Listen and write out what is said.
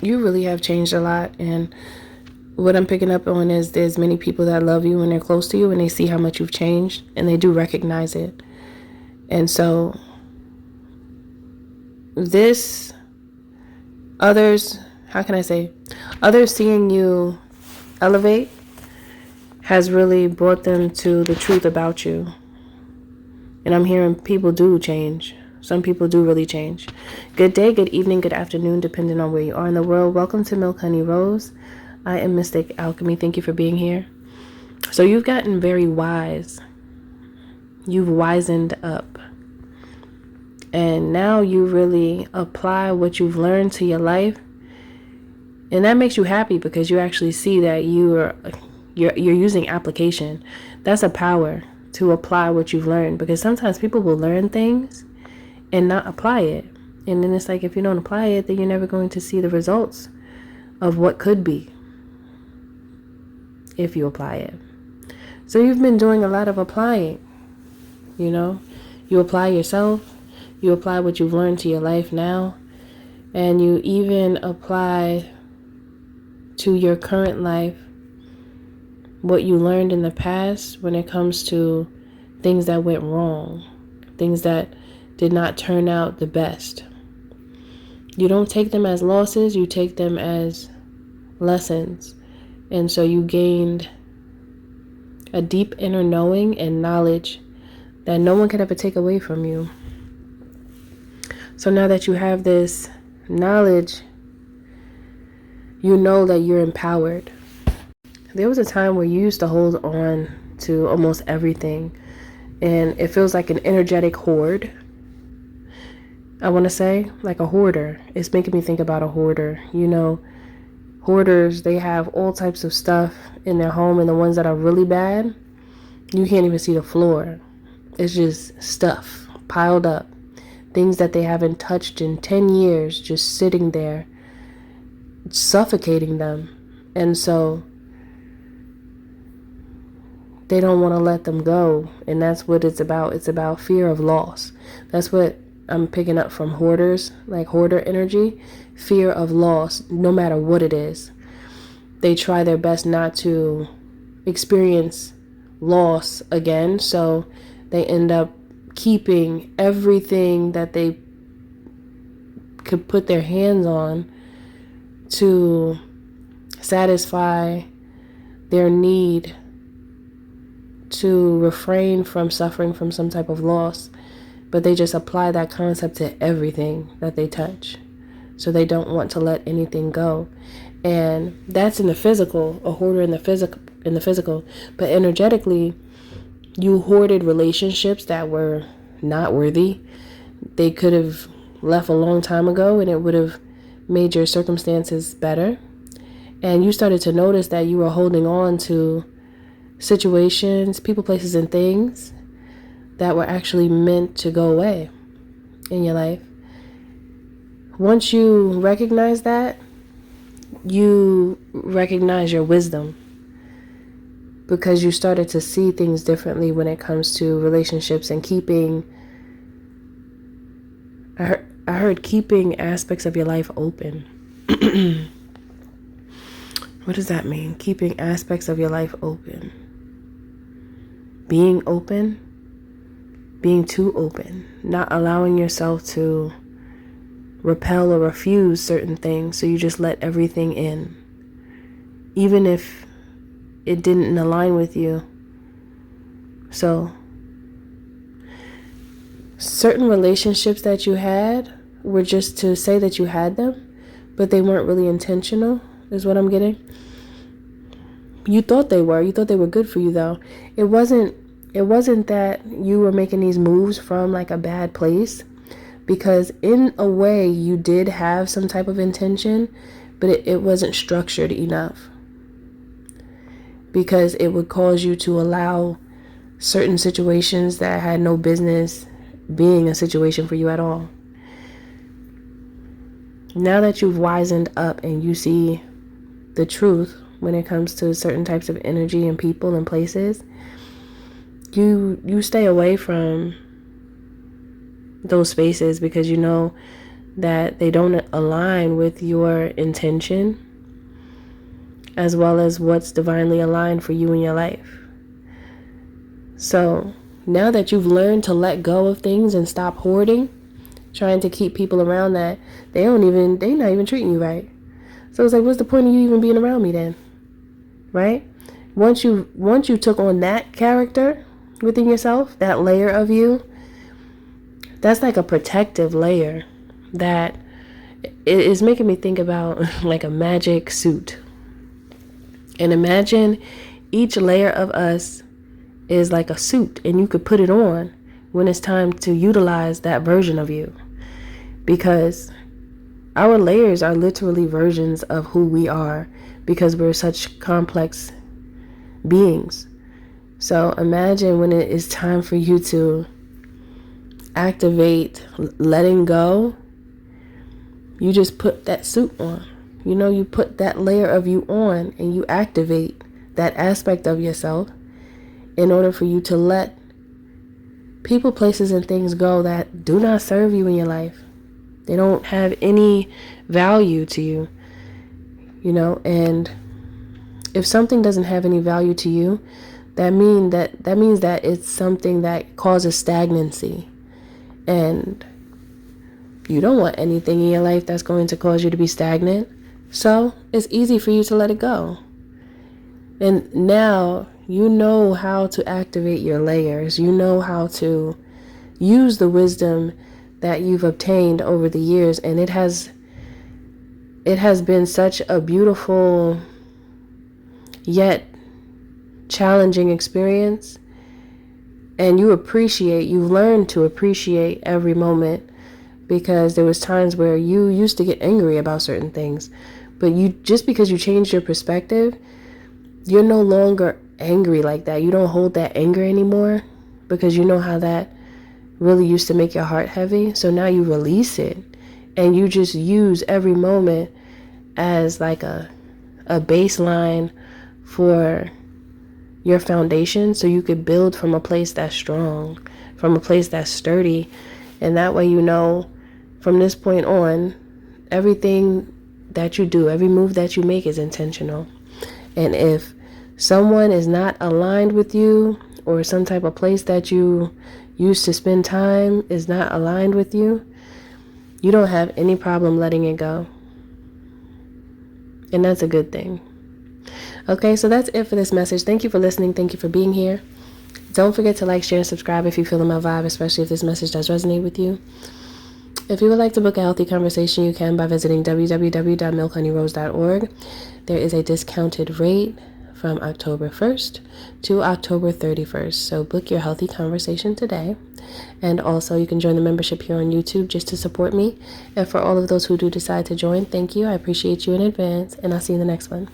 You really have changed a lot, and what I'm picking up on is there's many people that love you and they're close to you and they see how much you've changed and they do recognize it. And so this, others, how can I say, others seeing you elevate has really brought them to the truth about you. And I'm hearing people do change. Some people do really change. Good day, good evening, good afternoon, depending on where you are in the world. Welcome to Milk Honey Rose. I am Mystic Alchemy. Thank you for being here. So you've gotten very wise. You've wisened up. And now you really apply what you've learned to your life. And that makes you happy because you actually see that you're using application. That's a power to apply what you've learned, because sometimes people will learn things and not apply it. And then it's like, if you don't apply it, then you're never going to see the results of what could be if you apply it. So you've been doing a lot of applying, you apply yourself, you apply what you've learned to your life now, and you even apply to your current life what you learned in the past when it comes to things that went wrong, things that did not turn out the best. You don't take them as losses, you take them as lessons. And so you gained a deep inner knowing and knowledge that no one could ever take away from you. So now that you have this knowledge, you know that you're empowered. There was a time where you used to hold on to almost everything, and it feels like an energetic hoard. I want to say like a hoarder. It's making me think about a hoarder. Hoarders, they have all types of stuff in their home, and the ones that are really bad, you can't even see the floor. It's just stuff piled up. Things that they haven't touched in 10 years just sitting there, suffocating them. And so they don't want to let them go. And that's what it's about. It's about fear of loss. That's what I'm picking up from hoarders, like hoarder energy. Fear of loss, no matter what it is. They try their best not to experience loss again. So they end up keeping everything that they could put their hands on to satisfy their need to refrain from suffering from some type of loss. But they just apply that concept to everything that they touch. So they don't want to let anything go. And that's in the physical, a hoarder in the physical. But energetically, you hoarded relationships that were not worthy. They could have left a long time ago and it would have made your circumstances better. And you started to notice that you were holding on to situations, people, places, and things that were actually meant to go away in your life. Once you recognize that, you recognize your wisdom, because you started to see things differently when it comes to relationships and keeping, I heard keeping aspects of your life open. What does that mean? Keeping aspects of your life open. Being open, being too open, not allowing yourself to repel or refuse certain things, so you just let everything in, even if it didn't align with you. So certain relationships that you had were just to say that you had them, but they weren't really intentional, is what I'm getting. You thought they were. You thought they were good for you, though. It wasn't that you were making these moves from like a bad place, because in a way you did have some type of intention, but it wasn't structured enough, because it would cause you to allow certain situations that had no business being a situation for you at all. Now that you've wisened up and you see the truth when it comes to certain types of energy and people and places, you stay away from those spaces, because you know that they don't align with your intention, as well as what's divinely aligned for you in your life. So now that you've learned to let go of things and stop hoarding, trying to keep people around that they're not even treating you right. So it's like, what's the point of you even being around me then? Right? Once you took on that character within yourself, that layer of you, that's like a protective layer that is making me think about like a magic suit. And imagine each layer of us is like a suit, and you could put it on when it's time to utilize that version of you. Because our layers are literally versions of who we are, because we're such complex beings. So imagine when it is time for you to activate letting go, you just put that suit on. You put that layer of you on, and you activate that aspect of yourself in order for you to let people, places, and things go that do not serve you in your life. They don't have any value to you, and if something doesn't have any value to you, that means that it's something that causes stagnancy. And you don't want anything in your life that's going to cause you to be stagnant. So it's easy for you to let it go. And now you know how to activate your layers. You know how to use the wisdom that you've obtained over the years. And it has been such a beautiful yet challenging experience. And you've learned to appreciate every moment, because there was times where you used to get angry about certain things. But just because you changed your perspective, you're no longer angry like that. You don't hold that anger anymore, because you know how that really used to make your heart heavy. So now you release it, and you just use every moment as like a baseline for your foundation, so you could build from a place that's strong, from a place that's sturdy. And that way, from this point on, everything that you do, every move that you make is intentional. And if someone is not aligned with you, or some type of place that you used to spend time is not aligned with you, you don't have any problem letting it go. And that's a good thing. Okay, so that's it for this message. Thank you for listening. Thank you for being here. Don't forget to like, share, and subscribe if you feel my vibe, especially if this message does resonate with you. If you would like to book a healthy conversation, you can by visiting www.milkhoneyrose.org. There is a discounted rate from October 1st to October 31st. So book your healthy conversation today. And also you can join the membership here on YouTube just to support me. And for all of those who do decide to join, thank you. I appreciate you in advance, and I'll see you in the next one.